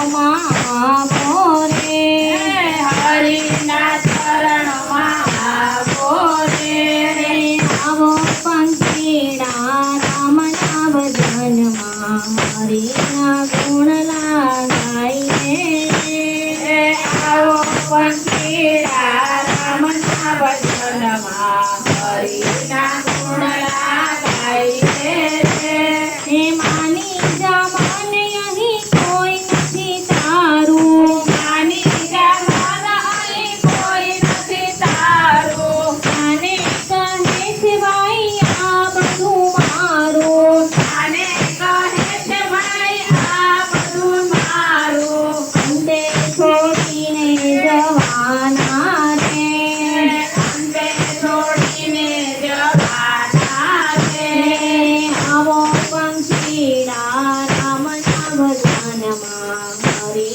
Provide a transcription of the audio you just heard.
ચરણમાં આવો રે, હરિના ચરણમાં આવો રે. આવો પંખીડા રામના ભજનમાં હરિના ગુણ ગાઈએ. આવો પંખીડા રામના ભજનમાં હરિના ગુણ ગાઈએ રે. હે માની જા મને અહીં કોઈ નથી તારું, માની જા મન અહીં કોઈ નથી તારું. આને કહે છે ભાઈ આ બધું મારું, આને કહે છે ભાઈ આ બધું મારું. અંતે છોડીને જવાના રે, અંતે છોડીને જવાના રે. આવો પંખીડા રામના ભજનમાં હરિ